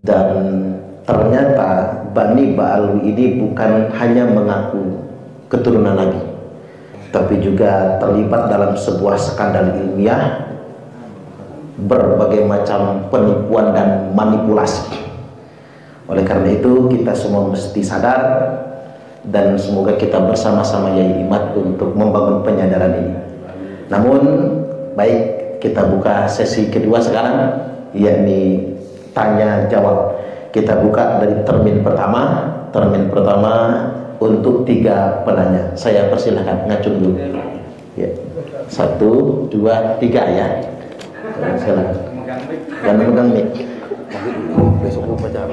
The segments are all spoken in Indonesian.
Dan ternyata Bani Ba'alwi ini bukan hanya mengaku keturunan Nabi, tapi juga terlibat dalam sebuah skandal ilmiah, berbagai macam penipuan dan manipulasi. Oleh karena itu kita semua mesti sadar, dan semoga kita bersama-sama Yai Imad untuk membangun penyadaran ini. Namun baik, kita buka sesi kedua sekarang, yakni tanya jawab. Kita buka dari termin pertama. Termin pertama untuk 3 penanya. Saya persilahkan ngacung dulu. Ya. 1, 2, 3 ya. Silakan. Dan memegang mic. Besok mau upacara.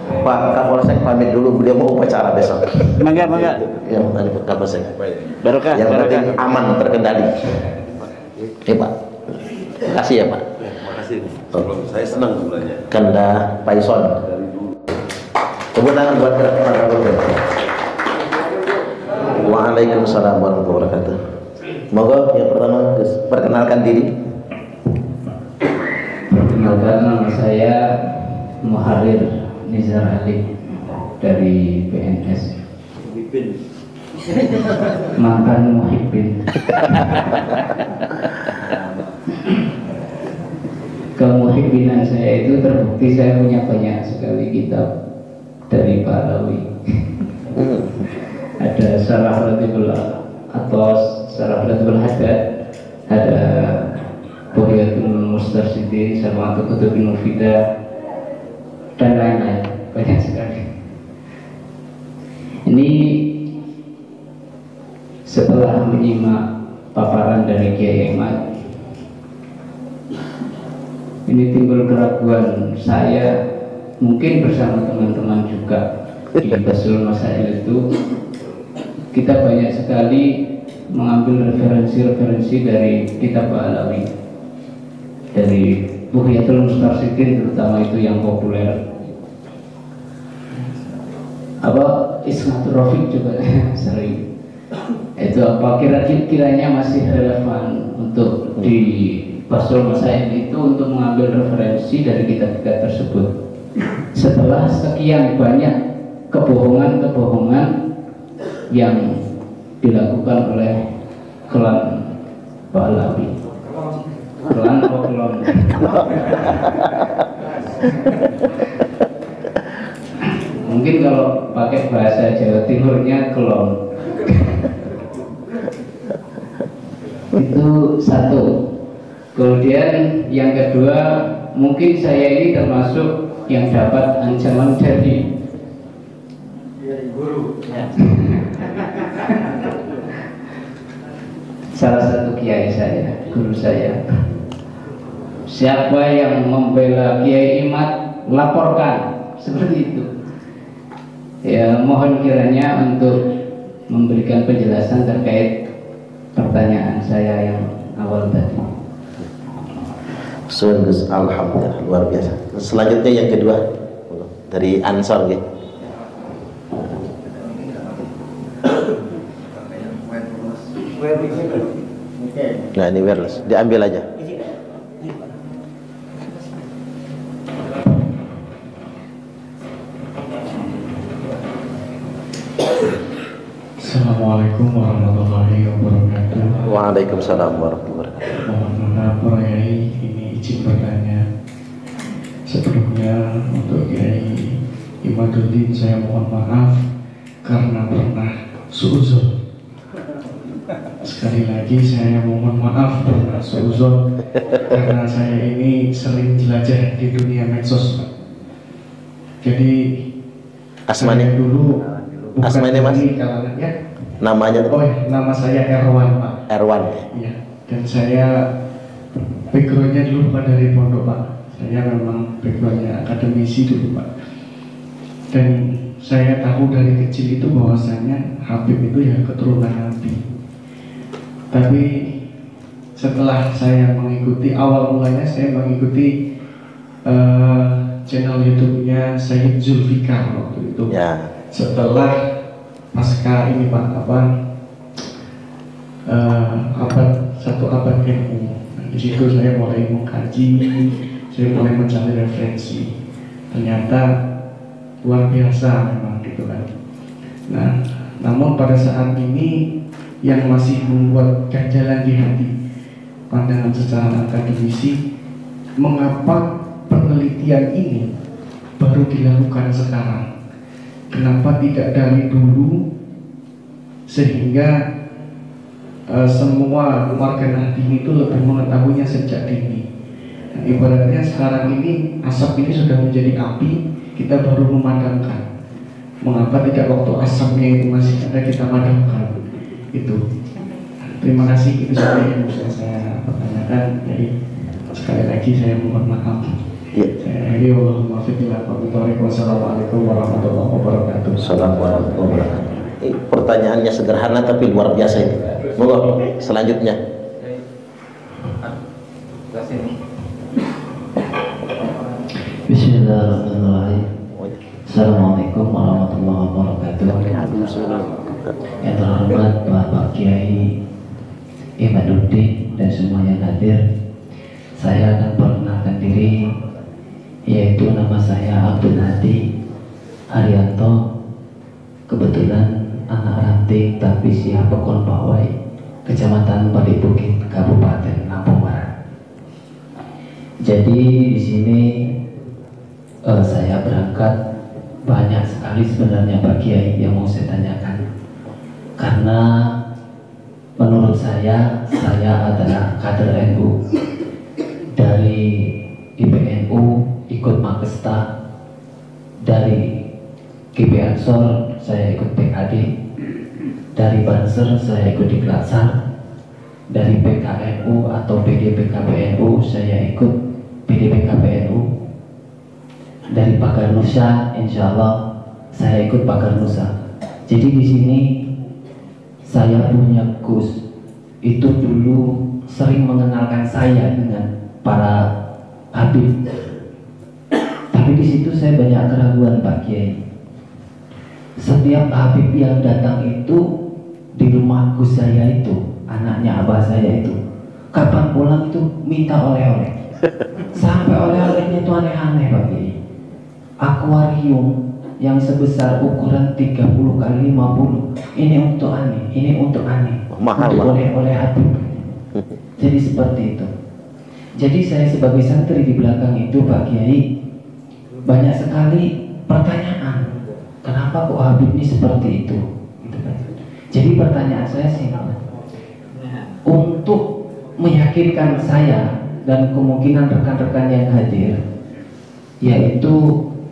Pak Kapolsek pamit dulu, beliau mau upacara besok. Mangga. Yang tadi Pak Kapolsek. Barokah. Yang penting aman, terkendali. Pak. Terima kasih ya Pak. Makasih. Saya senang sebenarnya. Kanda Paison. Tepuk tangan buat Pak Kapolsek. Waalaikumsalam warahmatullahi wabarakatuh. Monggo yang pertama perkenalkan diri. Perkenalkan, nama saya Muharir Nizar Ali dari PNS. Mantan Muhibin. Kemuhibinan saya itu terbukti saya punya banyak sekali kitab dari Pak Alawi. Ada Syarah Ratibul Athos, Syarah Ratibul Haddad, ada Bughyatul Mustarsyidin, sama Kutubul Mufidah, dan lain-lain, banyak sekali. Ini setelah menyimak paparan dari Kiai Imad, ini timbul keraguan saya, mungkin bersama teman-teman juga di Basul Masail itu, kita banyak sekali mengambil referensi-referensi dari kitab Alawi, dari Bughyatul Mustarsyidin terutama, itu yang populer. Ismatul Rafiq juga sering. Itu apa kiranya masih relevan untuk di Basul Masail itu untuk mengambil referensi dari kitab-kitab tersebut setelah sekian banyak kebohongan-kebohongan yang dilakukan oleh klan Pahlawi. Klan atau klon? Mungkin kalau pakai bahasa Jawa Timurnya klon. Itu satu. Kemudian yang kedua, mungkin saya ini termasuk yang dapat ancaman dari guru. Salah satu kiai saya, guru saya. Siapa yang membela Kiai Imad, laporkan, seperti itu. Ya, mohon kiranya untuk memberikan penjelasan terkait pertanyaan saya yang awal tadi. Sungguh alhamdulillah, luar biasa. Selanjutnya yang kedua dari Ansor ya. Nah, ini wireless, diambil aja. Assalamualaikum warahmatullahi wabarakatuh. Waalaikumsalam warahmatullahi wabarakatuh. Mohon maaf Pak Kiai, ini izin bertanya. Sebelumnya untuk Kiai Imaduddin saya mohon maaf karena pernah suuzon. Sekali lagi saya mohon maaf pernah suuzon karena saya ini sering jelajah di dunia medsos. Jadi Asmane dulu Asmane Mas? Kalangannya. Namanya Oh ya, nama saya Erwan Pak. Erwan. Iya, dan saya backgroundnya dulu bukan dari pondok Pak. Saya memang backgroundnya akademisi dulu Pak. Dan saya tahu dari kecil itu bahwasanya Habib itu ya keturunan Nabi. Tapi setelah saya mengikuti, awal mulanya saya mengikuti channel YouTube-nya Sayyid Zulfikar waktu itu. Ya. Setelah pasca ini Pak, satu abad NU. Di situ saya mulai mengkaji, saya mulai mencari referensi. ternyata luar biasa memang gitu kan. Nah, namun pada saat ini yang masih membuat ganjalan di hati pandangan secara akademisi, mengapa penelitian ini baru dilakukan sekarang? Kenapa tidak dari dulu, sehingga semua warga Nahdien itu lebih mengetahuinya sejak dini? Nah, ibaratnya sekarang ini asap ini sudah menjadi api, kita baru memadamkan. Mengapa tidak waktu asapnya itu masih ada kita padamkan? Itu. Terima kasih, itu saja yang bisa saya pertanyakan. Jadi sekali lagi saya mohon maaf. Saya akhiri, Allahumma fiqhillah wa bitarika. Wassalamualaikum warahmatullahi wabarakatuh. Assalamualaikum warahmatullahi wabarakatuh. Pertanyaannya sederhana tapi luar biasa ini. Monggo selanjutnya. Bismillahirrahmanirrahim. Assalamualaikum warahmatullahi wabarakatuh. Yang terhormat Bapak Kiai Imaduddin dan semua yang hadir, saya akan perkenalkan diri, yaitu nama saya Abdul Hadi Haryanto. Kebetulan anak ranting Tapisia Pekon Pawai, Kecamatan Palibukit, Kabupaten Lampung Barat. Jadi di sini saya berangkat banyak sekali sebenarnya Pak Kiai yang mau saya tanyakan, karena menurut saya adalah kader NU. Dari IPNU ikut Makesta, dari GB Ansor saya ikut PKD, dari Banser saya ikut Diklatsar, dari PKNU atau PDPKPNU saya ikut PDPKPNU, dari Pagar Nusa insya Allah saya ikut Pagar Nusa. Jadi di sini saya punya Gus itu dulu sering mengenalkan saya dengan para Habib, tapi di situ saya banyak keraguan Pak Kiai. Setiap Habib yang datang itu di rumah Gus saya itu, anaknya abah saya itu, kapan pulang itu minta oleh-oleh. Sampai oleh-olehnya itu aneh-aneh Pak Kiai. Akuarium yang sebesar ukuran 30 kali 50, ini untuk aneh, ini untuk aneh, mahal untuk oleh-oleh Habib. Jadi seperti itu. Jadi saya sebagai santri di belakang itu Pak Kiai, banyak sekali pertanyaan, kenapa kok Habib ini seperti itu, gitu kan. Jadi pertanyaan saya simpel, untuk meyakinkan saya dan kemungkinan rekan-rekan yang hadir, yaitu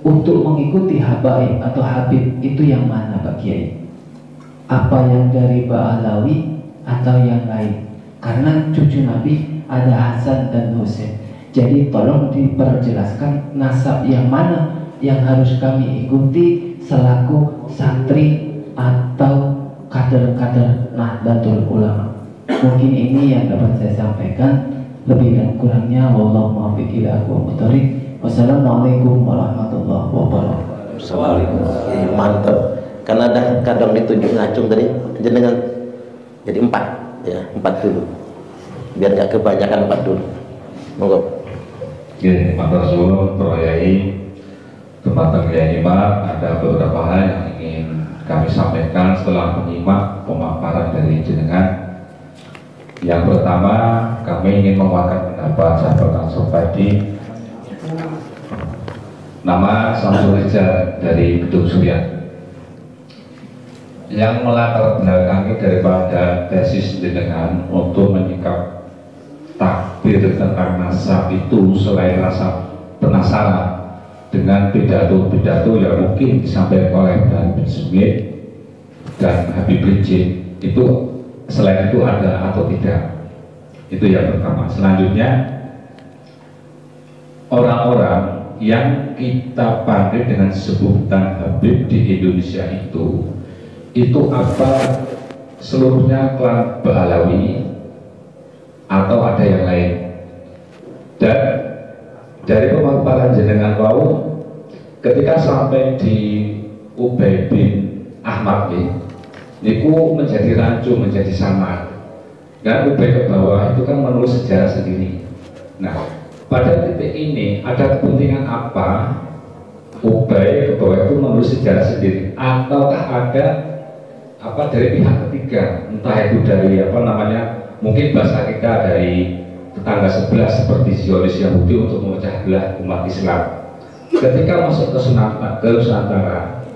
untuk mengikuti habaib atau Habib itu yang mana Pak Kiai? Apa yang dari Ba'alawi atau yang lain? Karena cucu Nabi ada Hasan dan Husain. Jadi tolong diperjelaskan nasab yang mana yang harus kami ikuti selaku santri atau kader-kader Nahdlatul Ulama. Mungkin ini yang dapat saya sampaikan. Lebih dan kurangnya wallahu muwaffiq ila aqwamit thoriq. Wassalamualaikum warahmatullahi wabarakatuh. Assalamualaikum. Mantap. Karena ada kadang ditunjuk ngacung tadi jenengan jadi 4 ya, 4 dulu. Biar nggak kebanyakan 4 dulu. Monggo. Oke, matur suwun Para Yai, Dumateng Yai Imam, ada beberapa hal yang ingin kami sampaikan setelah menyimak pemaparan dari jenengan. Yang pertama, kami ingin menguatkan pendapat sahabat Ansor tadi. Nama Samsul Reza dari Gedung Surya. Yang melatar belakangi daripada tesis jenengan untuk menyikap takbir tentang nasab itu, selain rasa penasaran dengan pidato-pidato yang mungkin disampaikan oleh Dan bin Smith dan Habib Rijik, itu selain itu ada atau tidak? Itu yang pertama. Selanjutnya, orang-orang yang kita panggil dengan sebutan Habib di Indonesia itu apa seluruhnya klan Ba'alawi atau ada yang lain? Dan dari pemaparan jenengan wau, ketika sampai di Ubay bin Ahmad niku menjadi rancu, menjadi samar. Dan Ubay ke bawah itu kan menulis sejarah sendiri. Nah, pada titik ini ada kepentingan apa Ubay ke bawah itu menulis sejarah sendiri, ataukah ada dari pihak ketiga, entah itu dari mungkin bahasa kita dari tetangga sebelah seperti Zionis Yahudi untuk memecah belah umat Islam. Ketika masuk ke Nusantara,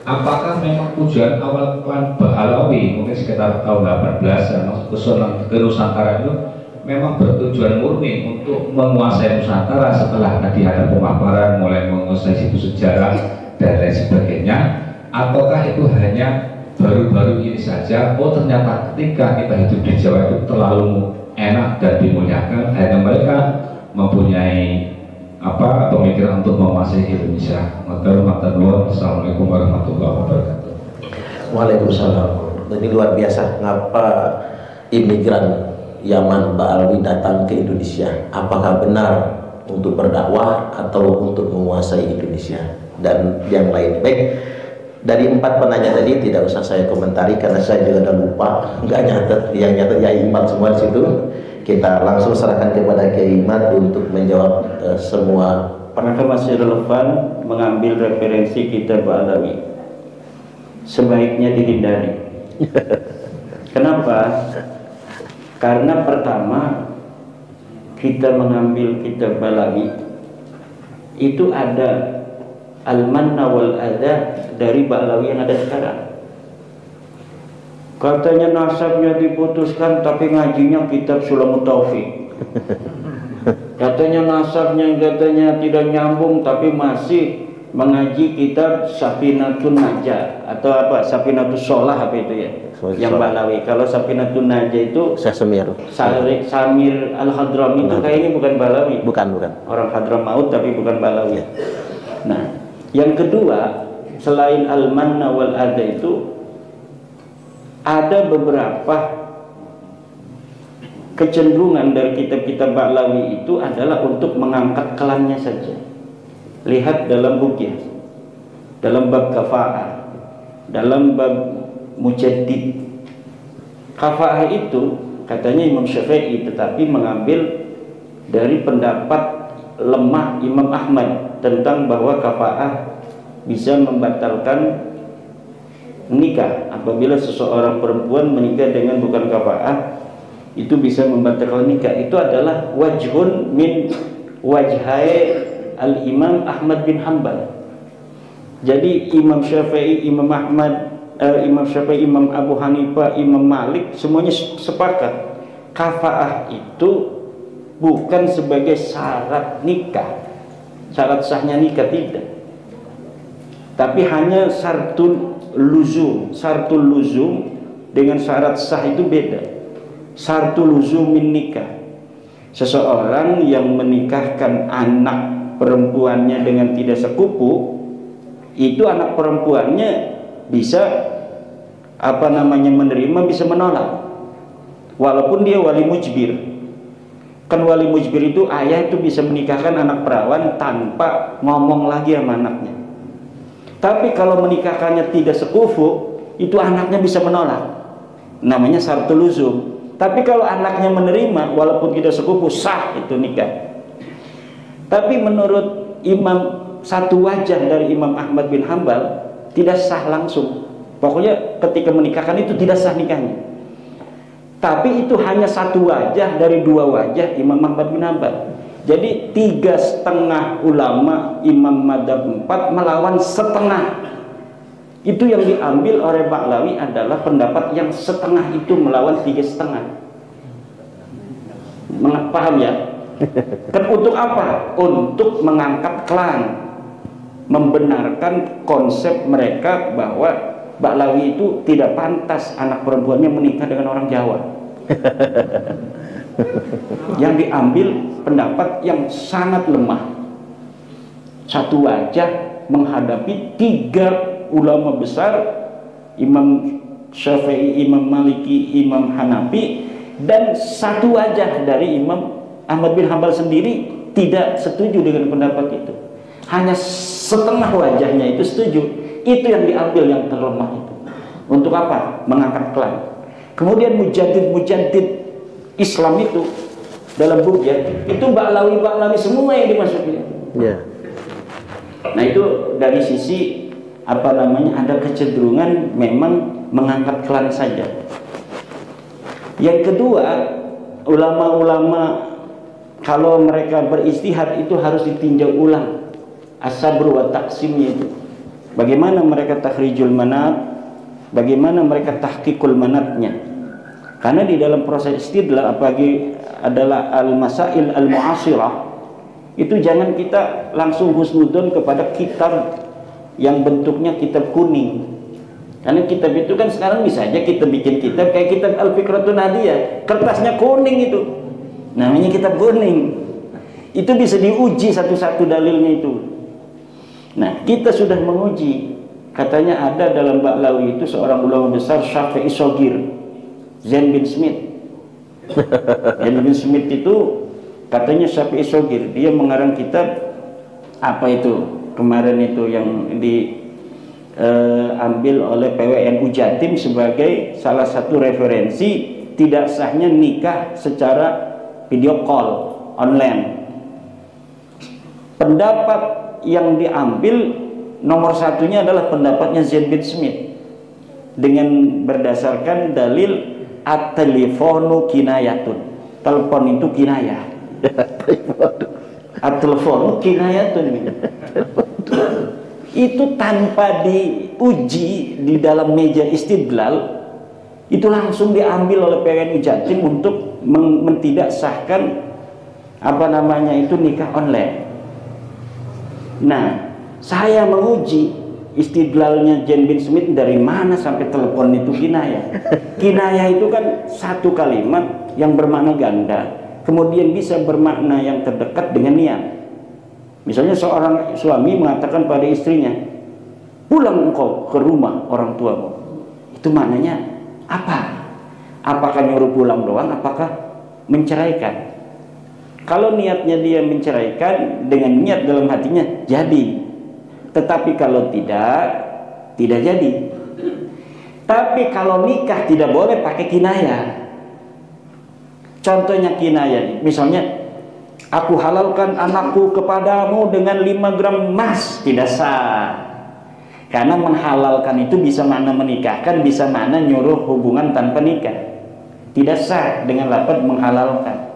apakah memang tujuan awal klan Ba'alawi mungkin sekitar tahun 18 masuk ke Nusantara itu memang bertujuan murni untuk menguasai Nusantara setelah tadi ada pemaparan mulai menguasai situs sejarah dan lain sebagainya, ataukah itu hanya baru-baru ini saja, ternyata ketika kita hidup di Jawa itu terlalu enak dan dimuliakan, akhirnya mereka mempunyai pemikiran untuk menguasai Indonesia. Assalamualaikum warahmatullahi wabarakatuh. Waalaikumsalam. Ini luar biasa, ngapa imigran Yaman Ba'alawi datang ke Indonesia? Apakah benar untuk berdakwah atau untuk menguasai Indonesia dan yang lain? Baik, dari 4 penanya tadi tidak usah saya komentari karena saya juga udah lupa, nggak nyatet, yang nyatet Yai Imad semua di situ. Kita langsung serahkan kepada Kiai Imad untuk menjawab semua. Apakah masih relevan mengambil referensi kitab Ba'alawi? Sebaiknya dihindari. Kenapa? Karena pertama, kita mengambil kitab Ba'alawi itu ada al-manna wal adha dari Ba'alawi yang ada sekarang. Katanya nasabnya diputuskan tapi ngajinya kitab Sulamut Taufik. Katanya nasabnya tidak nyambung tapi masih mengaji kitab Safinatun Najah atau Safinatus Sholah itu ya, yang Ba'alawi. Kalau Safinatun Najah itu Samir Al-Hadrami itu kayaknya bukan Ba'alawi. Bukan. Orang Hadramaut tapi bukan Ba'alawi. Nah, yang kedua, selain Al-Manna wal Adha itu ada beberapa kecenderungan dari kitab-kitab Ba'alawi itu adalah untuk mengangkat kelannya saja. Lihat dalam Buqyah, dalam bab Kafa'ah, dalam bab Mujaddid. Kafa'ah itu katanya Imam Syafi'i, tetapi mengambil dari pendapat lemah Imam Ahmad tentang bahwa Kafa'ah bisa membatalkan nikah. Apabila seseorang perempuan menikah dengan bukan kafa'ah, itu bisa membatalkan nikah. Itu adalah wajhun min wajhai al-Imam Ahmad bin Hanbal. Jadi Imam Syafi'i, Imam Ahmad, Imam Syafi'i, Imam Abu Hanifah, Imam Malik semuanya sepakat kafa'ah itu bukan sebagai syarat nikah, syarat sahnya nikah, tidak, tapi hanya syartul luzum. Syartul luzum dengan syarat sah itu beda. Syartul luzumin nikah, seseorang yang menikahkan anak perempuannya dengan tidak sekupu, itu anak perempuannya bisa menerima, bisa menolak, walaupun dia wali mujbir. Kan wali mujbir itu ayah itu bisa menikahkan anak perawan tanpa ngomong lagi sama anaknya. Tapi kalau menikahkannya tidak sekufu, itu anaknya bisa menolak, namanya syartul luzum. Tapi kalau anaknya menerima walaupun tidak sekufu, sah itu nikah. Tapi menurut satu wajah dari Imam Ahmad bin Hanbal tidak sah langsung. Pokoknya ketika menikahkan itu tidak sah nikahnya. Tapi itu hanya satu wajah dari 2 wajah Imam Ahmad bin Hanbal. Jadi 3,5 ulama Imam Madhab 4 melawan setengah. Itu yang diambil oleh Ba'alawi adalah pendapat yang setengah itu melawan 3,5. Paham ya? Kan untuk apa? Untuk mengangkat klan, membenarkan konsep mereka bahwa Ba'alawi itu tidak pantas anak perempuannya menikah dengan orang Jawa. Yang diambil pendapat yang sangat lemah, satu wajah menghadapi 3 ulama besar, Imam Syafi'i, Imam Maliki, Imam Hanafi, dan satu wajah dari Imam Ahmad bin Hanbal sendiri tidak setuju dengan pendapat itu. Hanya setengah wajahnya itu setuju. Itu yang diambil yang terlemah itu. Untuk apa? Mengangkat klan. Kemudian mujaddid Islam itu dalam Buqyah itu Ba'alawi semua yang dimasukin. Nah itu dari sisi apa namanya, ada kecenderungan memang mengangkat klan saja. Yang kedua, ulama-ulama kalau mereka beristihad itu harus ditinjau ulang as-sabr wa taqsimnya itu. Bagaimana mereka takhrijul manat, bagaimana mereka tahqiqul manatnya. Karena di dalam proses istidlal apalagi adalah al-masail al-mu'asirah, itu jangan kita langsung husnudon kepada kitab yang bentuknya kitab kuning. Karena kitab itu kan sekarang bisa aja kita bikin kitab kayak kitab Al-Fikratun Hadiyah, kertasnya kuning itu, namanya kitab kuning. Itu bisa diuji satu-satu dalilnya itu. Nah, kita sudah menguji. Katanya ada dalam Ba'lawi itu seorang ulama besar, Syafi'i Shogir, Zain bin Smith. Zain bin Smith itu katanya Syafi'i Shogir, dia mengarang kitab apa itu kemarin itu yang diambil oleh PWNU Jatim sebagai salah satu referensi tidak sahnya nikah secara video call online. Pendapat yang diambil nomor satunya adalah pendapatnya Zain bin Smith dengan berdasarkan dalil at-telefonu kinayatun, telepon itu kinayah. At-telefonu kinayatun itu tanpa diuji di dalam meja istidlal, itu langsung diambil oleh PWNU Jatim untuk mentidak sahkan apa namanya itu nikah online. Nah, saya menguji istidlalnya Zain bin Smith dari mana sampai telepon itu kinayah. Kinayah itu kan satu kalimat yang bermakna ganda, kemudian bisa bermakna yang terdekat dengan niat. Misalnya seorang suami mengatakan pada istrinya, pulang engkau ke rumah orang tuamu. Itu maknanya apa? Apakah nyuruh pulang doang, apakah menceraikan? Kalau niatnya dia menceraikan dengan niat dalam hatinya, jadi. Tetapi kalau tidak jadi. Tapi kalau nikah tidak boleh pakai kinayah. Contohnya kinayah, misalnya aku halalkan anakku kepadamu dengan 5 gram emas, tidak sah. Karena menghalalkan itu bisa makna menikahkan, bisa makna nyuruh hubungan tanpa nikah. Tidak sah dengan lafaz menghalalkan.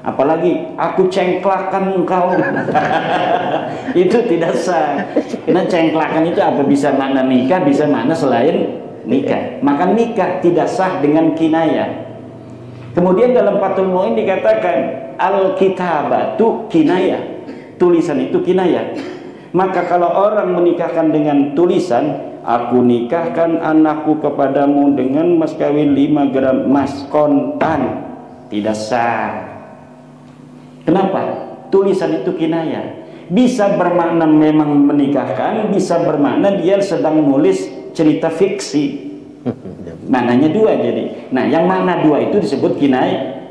Apalagi aku cengklakan engkau. Itu tidak sah. Karena cengklakan itu apa, bisa makna nikah, bisa makna selain nikah. Maka nikah tidak sah dengan kinayah. Kemudian dalam Fathul Mu'in dikatakan al-kitabatu kinayah, tulisan itu kinayah. Maka kalau orang menikahkan dengan tulisan, aku nikahkan anakku kepadamu dengan mas kawin 5 gram emas kontan, tidak sah. Kenapa? Tulisan itu kinayah. Bisa bermakna memang menikahkan, bisa bermakna dia sedang nulis cerita fiksi. Maknanya dua jadi. Nah, yang mana dua itu disebut kinayah.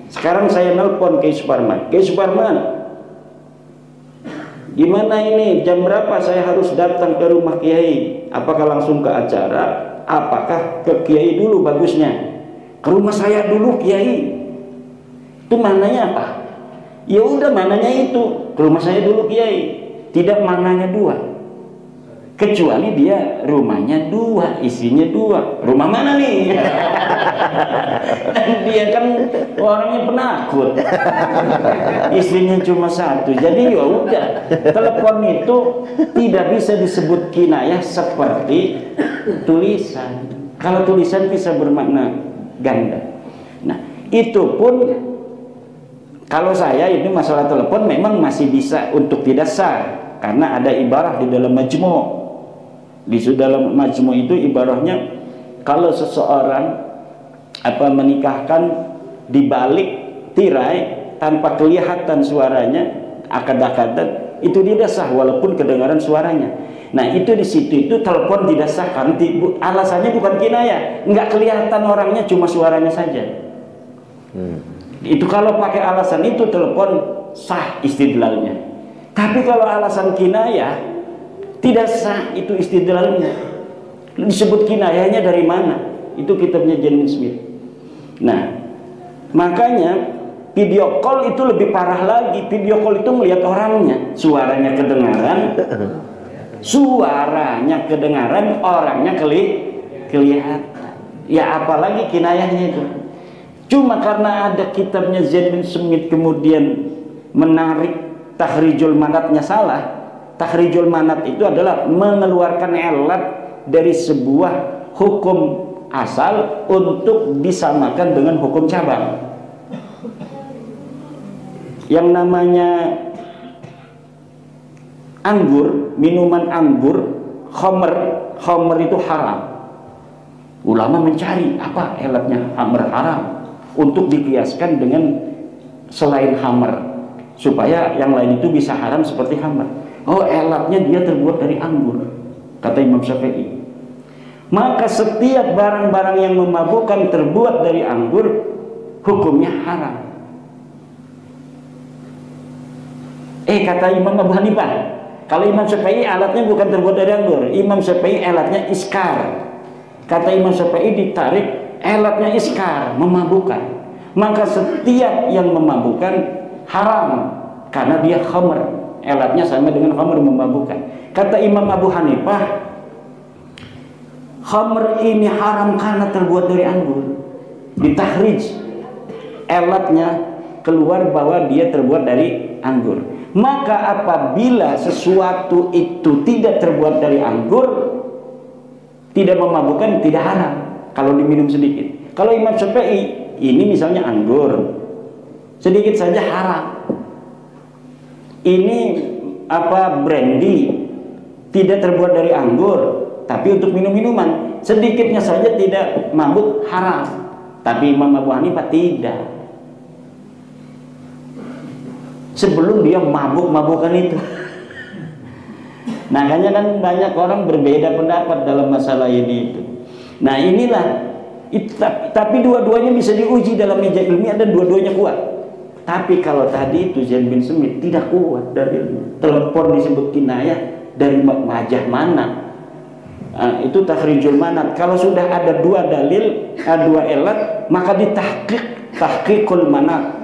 Sekarang saya nelpon ke Suparman. Ke Suparman, gimana ini? Jam berapa saya harus datang ke rumah Kiai? Apakah langsung ke acara? Apakah ke Kiai dulu bagusnya? Ke rumah saya dulu Kiai. Itu maknanya apa? Ya udah, maknanya itu ke rumah saya dulu Kiai. Tidak maknanya dua. Kecuali dia rumahnya dua, isinya dua. Rumah mana nih? Dan dia kan orangnya penakut. Istrinya cuma satu. Jadi ya udah, telepon itu tidak bisa disebut kinayah seperti tulisan. Kalau tulisan bisa bermakna ganda. Nah, itu pun kalau saya ini masalah telepon memang masih bisa untuk tidak sah, karena ada ibarah di dalam majmu'. Di dalam majmu' itu ibarahnya kalau seseorang menikahkan di balik tirai tanpa kelihatan suaranya, akad-akadan, itu tidak sah walaupun kedengaran suaranya. Nah, itu di situ itu telepon tidak sah karena alasannya bukan kinayah, nggak kelihatan orangnya, cuma suaranya saja. Itu kalau pakai alasan itu telepon sah istidlalnya. Tapi kalau alasan kinayah tidak sah itu istidlalnya. Disebut kinayahnya dari mana? Itu kitabnya Zain bin Smith. Nah, makanya Video call itu lebih parah lagi. Video call itu melihat orangnya, suaranya kedengaran, orangnya kelihatan. Ya apalagi kinayahnya itu. Cuma karena ada kitabnya Zain bin Smith kemudian menarik tahrijul manatnya salah. Tahrijul manat itu adalah mengeluarkan elat dari sebuah hukum asal untuk disamakan dengan hukum cabang. Yang namanya anggur, minuman anggur, khamr itu haram. Ulama mencari apa elatnya khamr haram untuk dikiaskan dengan selain khamr supaya yang lain itu bisa haram seperti khamr. Oh, elatnya dia terbuat dari anggur, kata Imam Syafi'i. Maka setiap barang-barang yang memabukkan terbuat dari anggur hukumnya haram. Kata Imam Abu Hanifah, kalau Imam Syafi'i alatnya bukan terbuat dari anggur, Imam Syafi'i alatnya iskar. Kata Imam Syafi'i ditarik alatnya iskar, memabukkan. Maka setiap yang memabukkan haram karena dia khamr, alatnya sama dengan khamr, memabukkan. Kata Imam Abu Hanifah, khamr ini haram karena terbuat dari anggur. Ditahrij, alatnya keluar bahwa dia terbuat dari anggur. Maka apabila sesuatu itu tidak terbuat dari anggur, tidak memabukkan, tidak haram kalau diminum sedikit. Kalau Imam Syafi'i, ini misalnya anggur, sedikit saja haram. Ini brandy, tidak terbuat dari anggur, tapi untuk minum-minuman, sedikitnya saja tidak mabuk, haram. Tapi Imam Abu Hanifah tidak. Sebelum dia mabuk-mabukan itu. Makanya kan banyak orang berbeda pendapat dalam masalah ini itu. Nah inilah, tapi dua-duanya bisa diuji dalam meja ilmiah dan dua-duanya kuat. Tapi kalau tadi itu Zain bin Smith tidak kuat dalilnya. Telepon disebut kinayah dari wajah mana? Itu tahrijul manat. Kalau sudah ada dua dalil, dua elat, maka tahqiqul manat.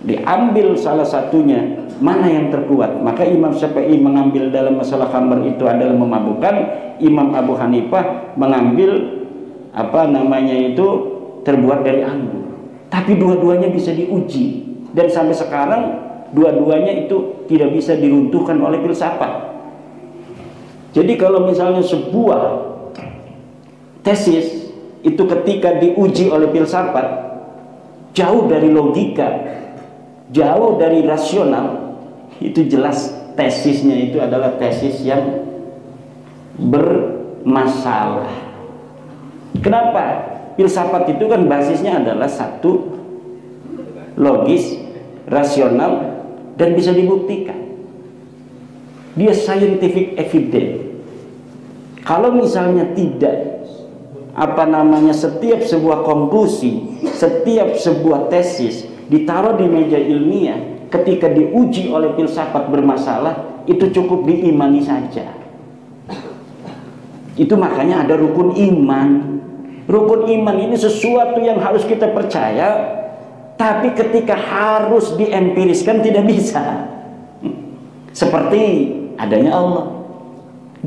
Diambil salah satunya, mana yang terkuat. Maka Imam Syafi'i mengambil dalam masalah khamr itu adalah memabukkan. Imam Abu Hanifah mengambil terbuat dari anggur. Tapi dua-duanya bisa diuji, dan sampai sekarang dua-duanya itu tidak bisa diruntuhkan oleh filsafat. Jadi kalau misalnya sebuah tesis itu ketika diuji oleh filsafat jauh dari logika, jauh dari rasional, itu jelas tesisnya itu adalah tesis yang bermasalah. Kenapa? Filsafat itu kan basisnya adalah satu, logis, rasional, dan bisa dibuktikan. Dia scientific evidence. Kalau misalnya tidak, setiap sebuah konklusi, setiap sebuah tesis ditaruh di meja ilmiah, ketika diuji oleh filsafat bermasalah, itu cukup diimani saja. Itu makanya ada rukun iman. Rukun iman ini sesuatu yang harus kita percaya, tapi ketika harus diempiriskan tidak bisa. Seperti adanya Allah.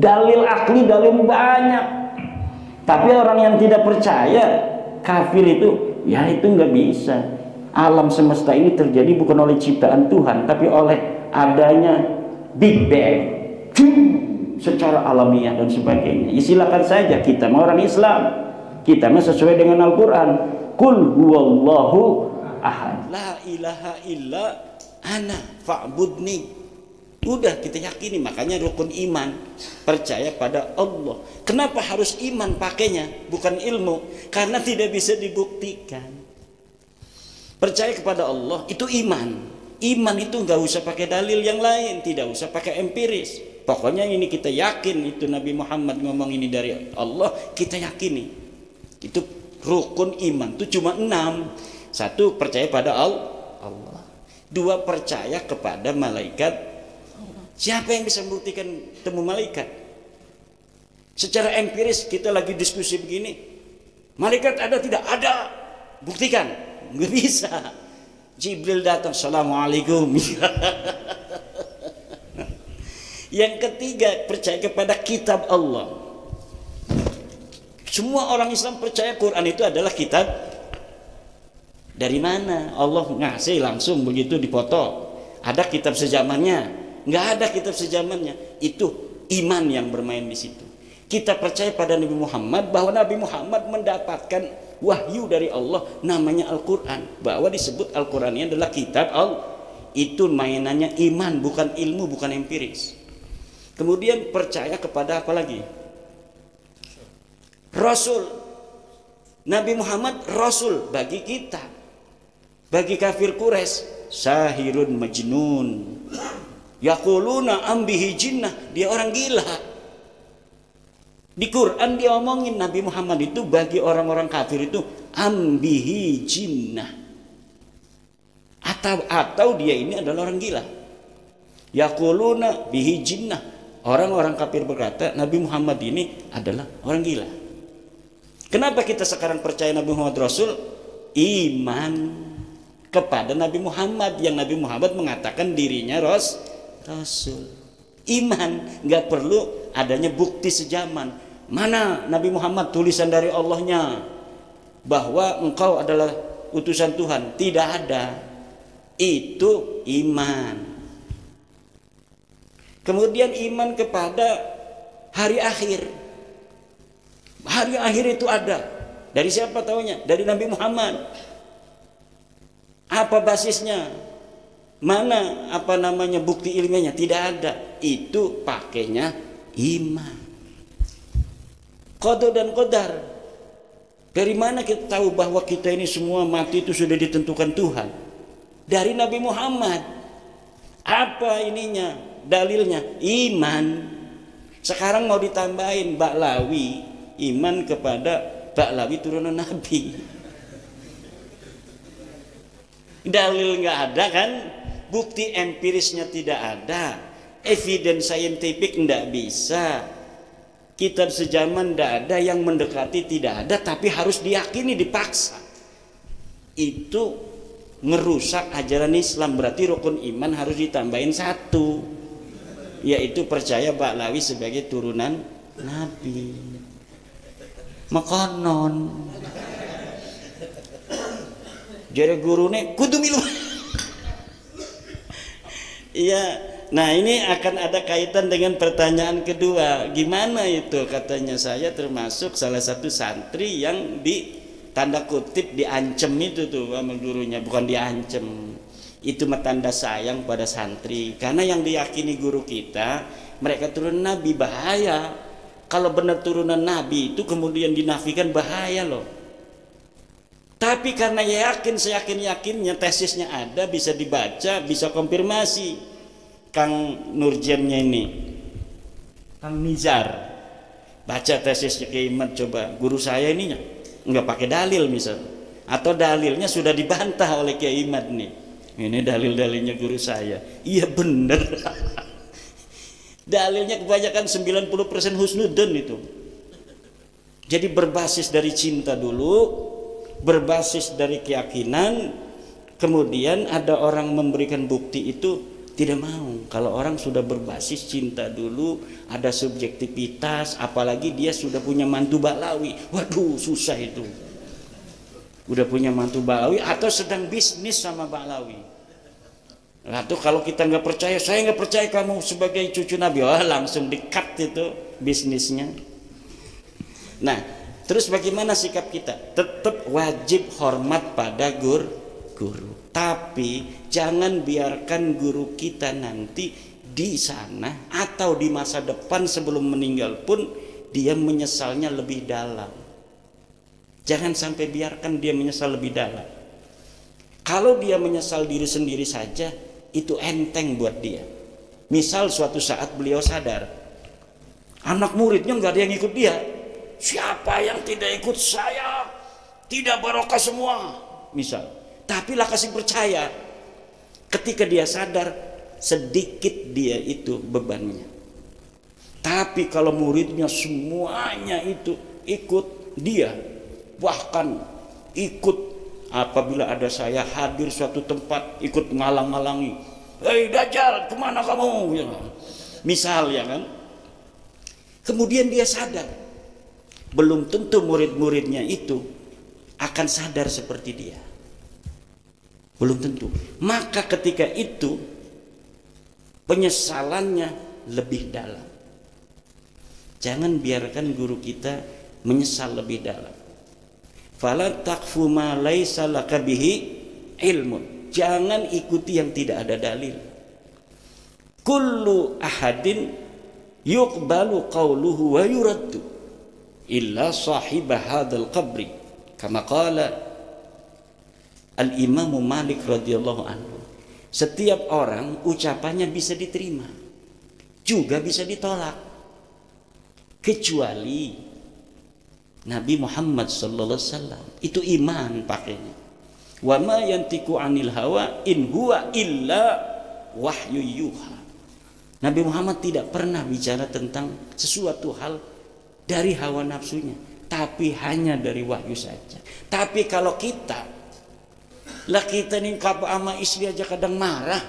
Dalil akli, dalil banyak. Tapi orang yang tidak percaya, kafir itu, ya itu nggak bisa. Alam semesta ini terjadi bukan oleh ciptaan Tuhan, tapi oleh adanya Big Bang secara alamiah dan sebagainya. Ya, silakan saja, kita mau orang Islam, kita mah sesuai dengan Al-Quran. Qul huwallahu ahad, la ilaha illa ana fa'budni. Udah kita yakini, makanya rukun iman, percaya pada Allah. Kenapa harus iman pakainya, bukan ilmu? Karena tidak bisa dibuktikan. Percaya kepada Allah itu iman. Iman itu nggak usah pakai dalil yang lain, tidak usah pakai empiris. Pokoknya ini kita yakin, itu Nabi Muhammad ngomong ini dari Allah, kita yakini. Itu rukun iman itu cuma 6. 1, percaya pada Allah. 2, percaya kepada malaikat. Siapa yang bisa membuktikan temu malaikat? Secara empiris kita lagi diskusi begini, malaikat ada tidak? Ada, buktikan. Nggak bisa. Jibril datang, Assalamualaikum. Yang ketiga, percaya kepada kitab Allah. Semua orang Islam percaya Quran itu adalah kitab. Dari mana? Allah ngasih langsung begitu dipoto. Ada kitab sezamannya? Nggak ada kitab sezamannya. Itu iman yang bermain di situ. Kita percaya pada Nabi Muhammad, bahwa Nabi Muhammad mendapatkan wahyu dari Allah namanya Al-Quran, bahwa disebut Al-Quran ini adalah kitab Allah. Itu mainannya iman, bukan ilmu, bukan empiris. Kemudian percaya kepada apa lagi? Rasul. Nabi Muhammad Rasul bagi kita. Bagi kafir Quraisy, sahirun majnun, yaquluna ambihi jinnah, dia orang gila. Di Quran dia omongin Nabi Muhammad itu bagi orang-orang kafir itu ambihi jinnah, atau dia ini adalah orang gila. Yaquluna bihi jinnah, orang-orang kafir berkata Nabi Muhammad ini adalah orang gila. Kenapa kita sekarang percaya Nabi Muhammad Rasul? Iman kepada Nabi Muhammad, yang Nabi Muhammad mengatakan dirinya Rasul. Iman, nggak perlu adanya bukti sejaman. Mana Nabi Muhammad tulisan dari Allahnya bahwa engkau adalah utusan Tuhan? Tidak ada. Itu iman. Kemudian iman kepada hari akhir. Hari akhir itu ada. Dari siapa taunya? Dari Nabi Muhammad. Apa basisnya? Mana bukti ilmiahnya? Tidak ada. Itu pakainya iman. Qada dan qadar. Dari mana kita tahu bahwa kita ini semua mati itu sudah ditentukan Tuhan? Dari Nabi Muhammad. Apa ininya? Dalilnya iman. Sekarang mau ditambahin Ba'lawi, iman kepada Ba'lawi turunan Nabi. Dalil nggak ada kan? Bukti empirisnya tidak ada. Evidence scientific nggak bisa. Kitab sejaman tidak ada, yang mendekati tidak ada, tapi harus diyakini, dipaksa. Itu ngerusak ajaran Islam. Berarti rukun iman harus ditambahin satu, yaitu percaya Ba'lawi sebagai turunan Nabi. Makanon jadi gurune kudu milu. Iya. Nah, ini akan ada kaitan dengan pertanyaan kedua. Gimana itu? Katanya saya termasuk salah satu santri yang di tanda kutip diancem itu tuh sama gurunya. Bukan diancem, itu tanda sayang pada santri. Karena yang diyakini guru kita, mereka turunan Nabi. Bahaya. Kalau benar turunan Nabi itu kemudian dinafikan, bahaya loh. Tapi karena seyakin-yakinnya tesisnya ada, bisa dibaca, bisa konfirmasi. Kang Nurjannya ini, Kang Nizar, baca tesisnya Kiai Imad, coba guru saya ininya nggak pakai dalil misal, atau dalilnya sudah dibantah oleh Kiai Imad nih. Ini dalil-dalilnya guru saya. Iya bener. Dalilnya kebanyakan 90% husnudzon itu. Jadi berbasis dari cinta dulu, berbasis dari keyakinan, kemudian ada orang memberikan bukti itu. Tidak mau. Kalau orang sudah berbasis cinta dulu, ada subjektivitas, apalagi dia sudah punya mantu Ba'lawi, waduh susah itu. Udah punya mantu Ba'lawi atau sedang bisnis sama Ba'lawi. Atau kalau kita nggak percaya, saya nggak percaya kamu sebagai cucu Nabi, wah langsung di-cut itu bisnisnya. Nah, terus bagaimana sikap kita? Tetap wajib hormat pada guru. Tapi jangan biarkan guru kita nanti di sana atau di masa depan sebelum meninggal pun dia menyesalnya lebih dalam. Jangan sampai biarkan dia menyesal lebih dalam. Kalau dia menyesal diri sendiri saja, itu enteng buat dia. Misal suatu saat beliau sadar, anak muridnya nggak ada yang ikut dia. Siapa yang tidak ikut saya, tidak barokah semua. Misal. Tapi lah kasih percaya, ketika dia sadar sedikit dia itu bebannya. Tapi kalau muridnya semuanya itu ikut dia, bahkan ikut apabila ada saya hadir suatu tempat ikut ngalang-ngalangi, hei Dajjal kemana kamu, ya. Misal ya kan. Kemudian dia sadar, belum tentu murid-muridnya itu akan sadar seperti dia, belum tentu. Maka ketika itu penyesalannya lebih dalam. Jangan biarkan guru kita menyesal lebih dalam. Fala taqfu ma laisa laka bihi ilmun. Jangan ikuti yang tidak ada dalil. Kullu ahadin yuqbalu qawluhu wa yuraddu illa sahibah hadzal qabri. Kama qala Al-Imam Malik radhiyallahu anhu. Setiap orang ucapannya bisa diterima, juga bisa ditolak. Kecuali Nabi Muhammad sallallahu alaihi wasallam, itu iman pakainya. Wa ma yantiqu 'anil hawa in huwa illa wahyu yuha. Nabi Muhammad tidak pernah bicara tentang sesuatu hal dari hawa nafsunya, tapi hanya dari wahyu saja. Tapi kalau kita nih kapa ama istri aja kadang marah.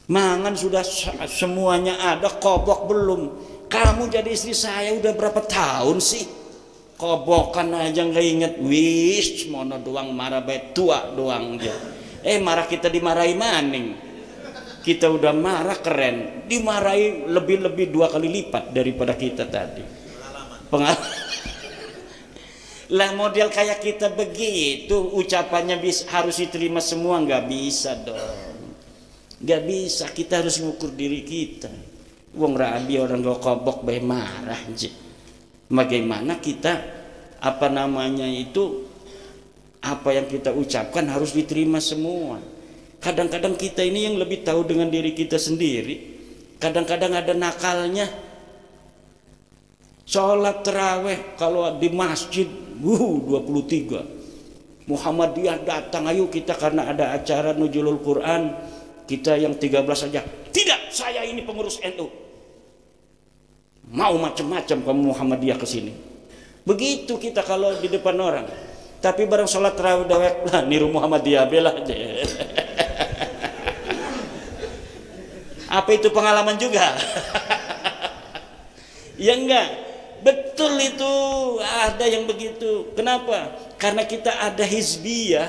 Mangan sudah semuanya ada, kobok belum. Kamu jadi istri saya udah berapa tahun sih? Kobokan aja nggak inget. Wis mono doang marah baik tua doang dia. Marah kita dimarahi maning. Kita udah marah keren, dimarahi lebih-lebih 2 kali lipat daripada kita tadi. Pengalaman. Lah model kayak kita begitu, ucapannya harus diterima semua, nggak bisa dong. Nggak bisa, kita harus mengukur diri kita. Wong rabi orang gak kobok bae marah aja. Bagaimana kita apa yang kita ucapkan harus diterima semua. Kadang-kadang kita ini yang lebih tahu dengan diri kita sendiri. Kadang-kadang ada nakalnya. Sholat terawih kalau di masjid 23 Muhammadiyah datang, ayo kita karena ada acara Nuzulul Quran, kita yang 13 saja. Tidak, saya ini pengurus NU. Mau macam-macam kamu Muhammadiyah ke sini. Begitu kita kalau di depan orang. Tapi bareng sholat tarawih dawek lah niru Muhammadiyah bela aja. Apa itu pengalaman juga? Ya enggak. Betul itu, ada yang begitu. Kenapa? Karena kita ada hizbiyah.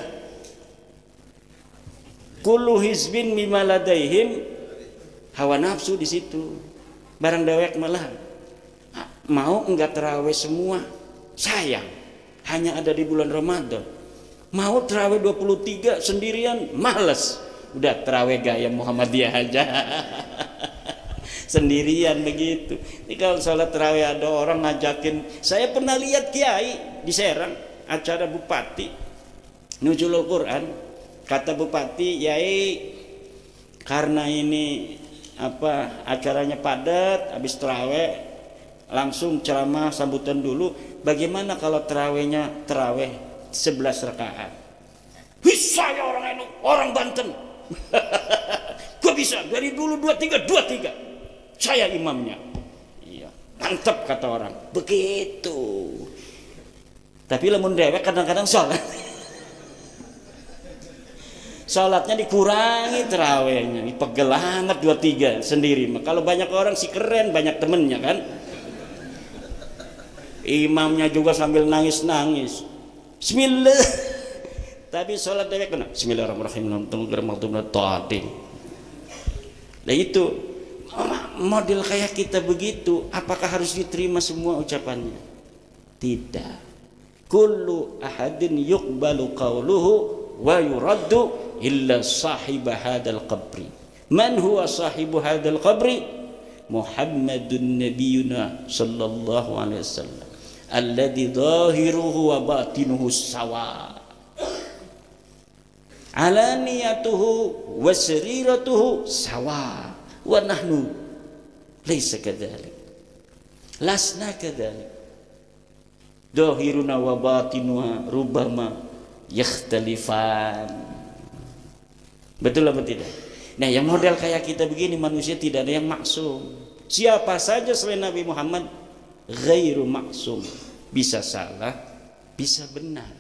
Kullu hizbin mimma ladaihim, hawa nafsu di situ. Barang dewek malah mau enggak terawih semua, sayang. Hanya ada di bulan Ramadan. Mau terawih 23 sendirian, males. Udah terawih gaya Muhammadiyah aja. Sendirian begitu. Ini kalau sholat terawih ada orang ngajakin. Saya pernah lihat kiai di Serang, acara bupati Nuzulul Quran. Kata bupati, yai karena ini acaranya padat, habis terawih langsung ceramah sambutan dulu. Bagaimana kalau terawihnya terawih 11 rakaat? Saya orang NU, orang Banten. Gua bisa dari dulu 23. Saya imamnya. Iya, mantap kata orang. Begitu. Tapi lamun dewek kadang-kadang sholat. Sholatnya dikurangi terawihnya. Pegel amat 23 sendiri. Kalau banyak orang sih keren, banyak temennya kan. Imamnya juga sambil nangis-nangis. Bismillah. Tapi sholat dewek kena. Bismillahirrahmanirrahim. Nah itu model kayak kita begitu. Apakah harus diterima semua ucapannya? Tidak. Kullu ahadin yuqbalu qawluhu wa yuraddu illa sahiba hadal qabri. Man huwa sahibu hadal qabri? Muhammadun nabiyuna sallallahu alaihi wasallam alladhi zahiruhu wa batinuhu sawa, alaniyatuhu wa sariratuhu sawa, wa nahnu laysa kadzalik, lasna kadzalik, zahiruna wa batinuha rubbama yakhtalifan. Betul apa tidak? Nah, yang model kayak kita begini, manusia tidak ada yang maksum. Siapa saja selain Nabi Muhammad ghairu maksum, bisa salah, bisa benar.